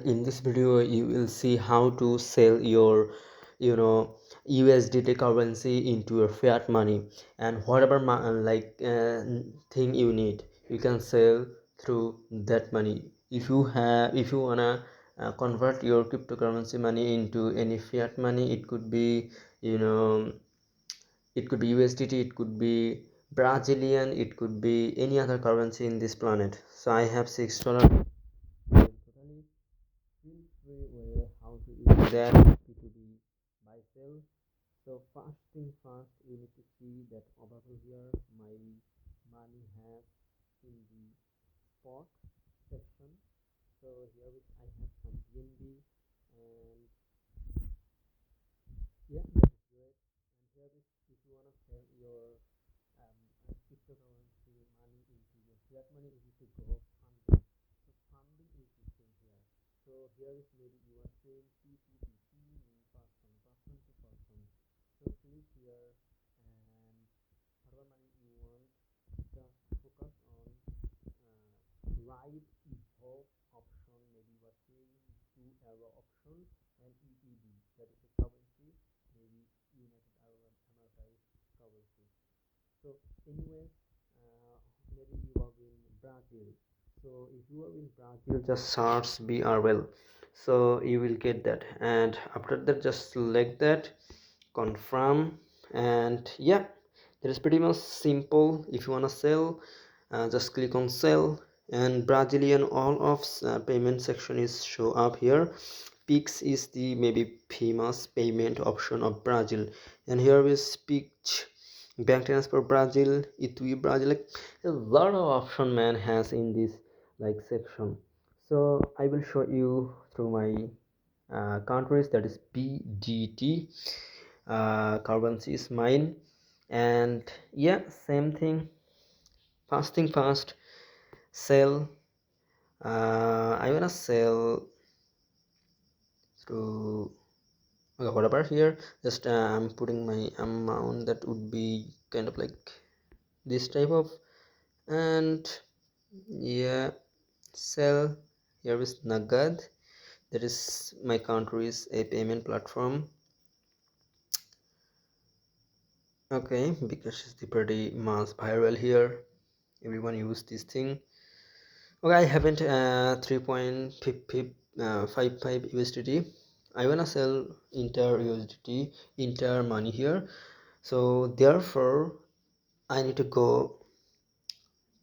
in this video you will see how to sell your USDT currency into your fiat money, and whatever thing you need, you can sell through that money. If you wanna convert your cryptocurrency money into any fiat money, it could be, it could be USDT, it could be Brazilian, it could be any other currency in this planet. So I have $6 totally feel free way how to use that P2P buy sell. So first thing first, you need to see that over here my money has in the spot section. So here I have some BNB, and yeah, that is great. And here is, if you want to sell your cryptocurrency money into your fiat money, you need to go funding. So funding is the thing here. So here is, maybe you are saying P2P, person to person. So click here, and whatever money you want, just focus on right evolve option. Maybe you are saying 2 arrow option, and EED, that is a currency, maybe United Arab Emirates currency. So anyway, maybe you are in Brazil. So if you are in Brazil, just search BRL, so you will get that, and after that just select that, confirm, and yeah, that is pretty much simple. If you want to sell, just click on sell, and Brazilian all of payment section is show up here. Pix is the maybe famous payment option of Brazil, and here is Pix bank transfer Brazil, Itui Brazil, like a lot of option man has in this like section. So I will show you through my countries, that is BGT currency is mine. And yeah, same thing, first thing first, sell. I wanna sell through, okay, whatever here, just I'm putting my amount that would be kind of like this type of, and yeah, sell. Here is Nagad, that is my country is a payment platform. Okay, because it's the pretty much viral here, everyone use this thing. Okay, I haven't 3.55 USDT. I wanna sell inter USDT, inter money here, so therefore I need to go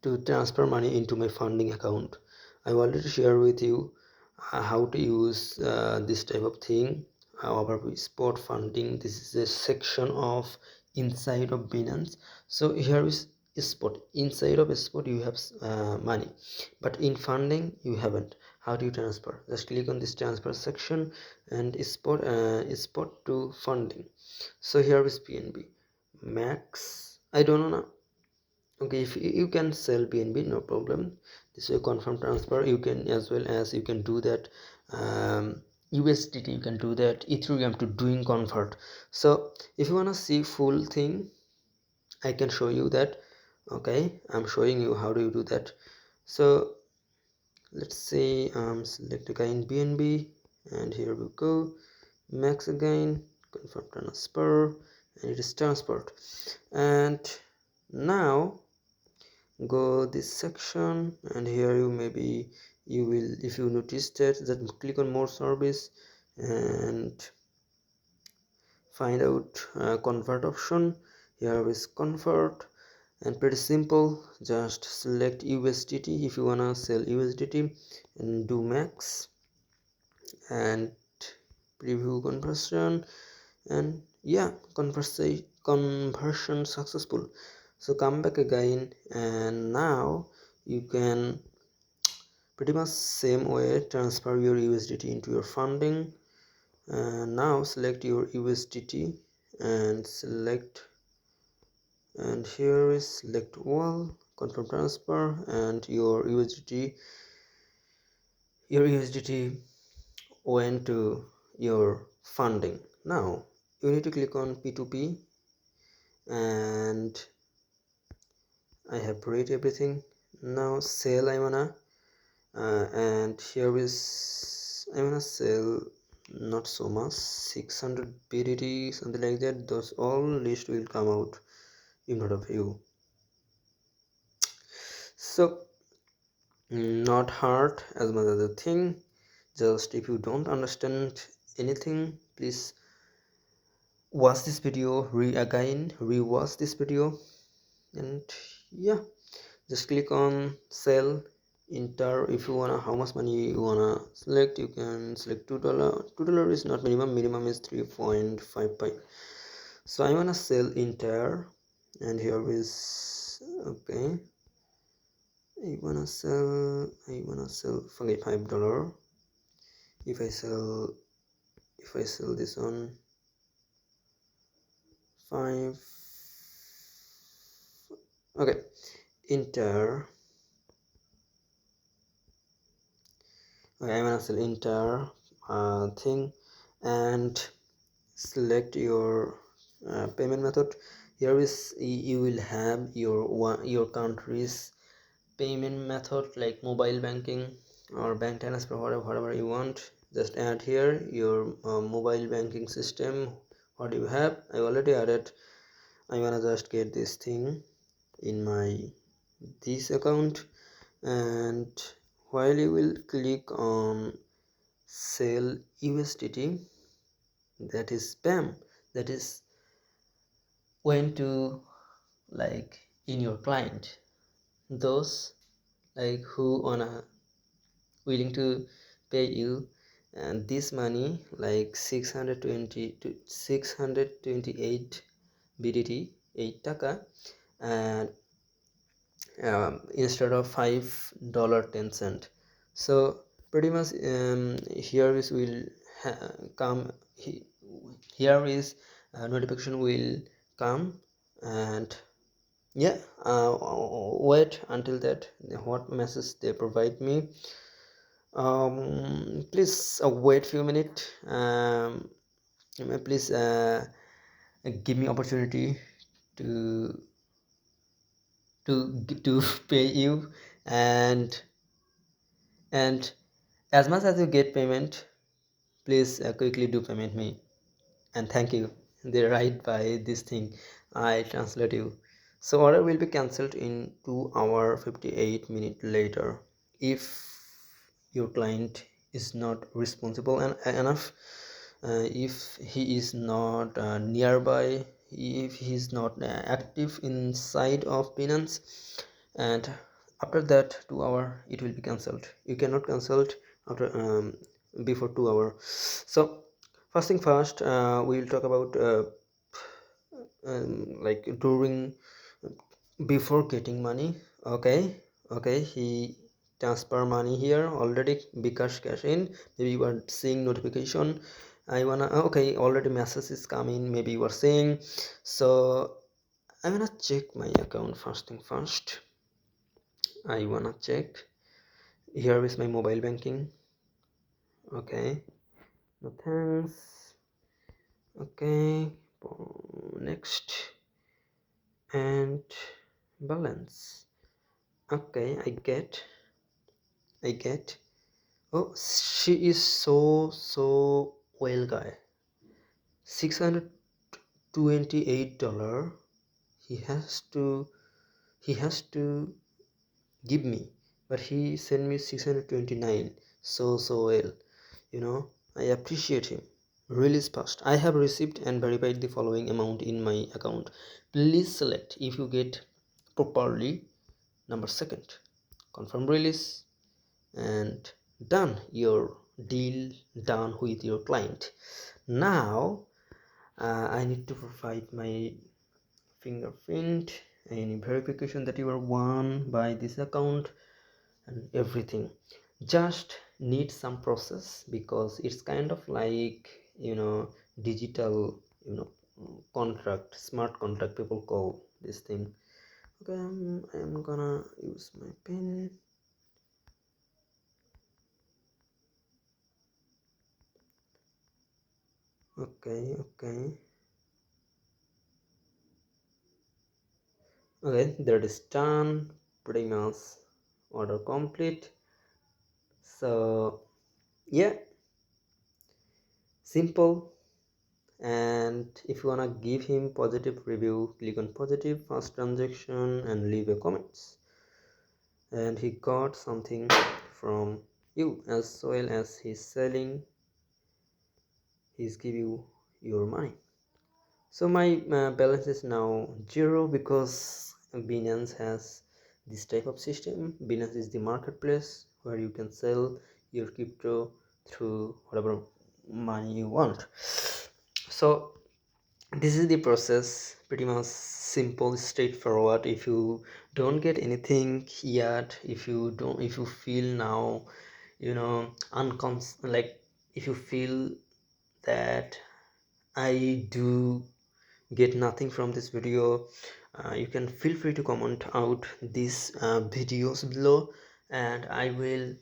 to transfer money into my funding account. I wanted to share with you how to use this type of thing, our spot funding. This is a section of inside of Binance. So here is spot, inside of spot you have money, but in funding you haven't. How do you transfer? Just click on this transfer section, and spot to funding. So here is PNB max, I don't know. Okay, if you can sell BNB, no problem. This is a confirm transfer. You can, as well as you can do that USDT, you can do that Ethereum to doing convert. So if you want to see full thing, I can show you that. Okay, I'm showing you how do you do that. So let's say select again BNB, and here we go, max again, confirm transfer, and it is transferred. And now go this section, and here you maybe you will, if you noticed that click on more service and find out convert option. Here is convert, and pretty simple, just select USDT if you wanna sell USDT, and do max and preview conversion, and yeah, conversion successful. So come back again, and now you can pretty much same way transfer your USDT into your funding. And now select your USDT and select, and here is select all, confirm transfer, and your USDT went to your funding. Now you need to click on P2P, and I have read everything. Now sell I wanna, and here is I wanna sell not so much, 600 BDT, something like that. Those all list will come out in front of you. So not hard as much as the thing. Just if you don't understand anything, please watch this video rewatch this video, and yeah, just click on sell, enter if you wanna how much money you wanna select. You can select $2. $2 is not minimum, minimum is 3.55. so I wanna sell entire, and here is okay. I wanna sell $5. if I sell if I sell this on 5, okay, enter. Okay, I'm gonna sell entire thing, and select your payment method. Here is you will have your country's payment method, like mobile banking or bank transfer, whatever you want. Just add here your mobile banking system. What do you have? I already added. I wanna just get this thing in my this account, and while you will click on sell USDT, that is spam, that is going to like in your client, those like who wanna willing to pay you, and this money like 620 to 628 BDT, 8 taka, and instead of $5.10. so pretty much here is will come here is notification will come, and yeah, wait until that what message they provide me. Please wait few minutes. Please give me opportunity to to pay you, and as much as you get payment, please quickly do payment me, and thank you. They write by this thing, I translate you. So order will be cancelled in 2 hour 58 minutes later if your client is not responsible enough, if he is not nearby, if he is not active inside of Binance, and after that 2 hour it will be cancelled. You cannot cancel after before 2 hour. So first thing first, we will talk about like during before getting money. Okay, he transfer money here already, because cash in, maybe you are seeing notification. I wanna okay, already message is coming, maybe you are seeing. So I wanna check my account. First thing first, I wanna check. Here is my mobile banking. Okay, no thanks. Okay, next, and balance. Okay, I get. Oh, she is so well guy. $628. He has to he has to give me, but he sent me 629. So well. I appreciate him. Release fast. I have received and verified the following amount in my account. Please select if you get properly. Number second, confirm release, and done. Your deal done with your client. Now I need to provide my fingerprint, any verification that you are one by this account, and everything. Just need some process, because it's kind of like digital, contract, smart contract people call this thing. Okay, I'm gonna use my pen. Okay, that is done. Pretty much order complete. So yeah, simple. And if you wanna give him positive review, click on positive first transaction and leave a comments, and he got something from you as well as he's selling, he's give you your money. So my balance is now 0 because Binance has this type of system. Binance is the marketplace where you can sell your crypto through whatever money you want. So this is the process, pretty much simple, straightforward. If you don't get anything yet, if you feel now, like, if you feel that I do get nothing from this video, you can feel free to comment out these videos below, and I will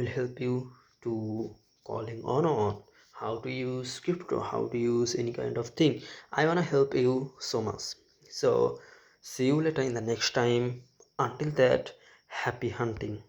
help you to calling on how to use crypto, how to use any kind of thing. I want to help you so much. So see you later in the next time. Until that, happy hunting.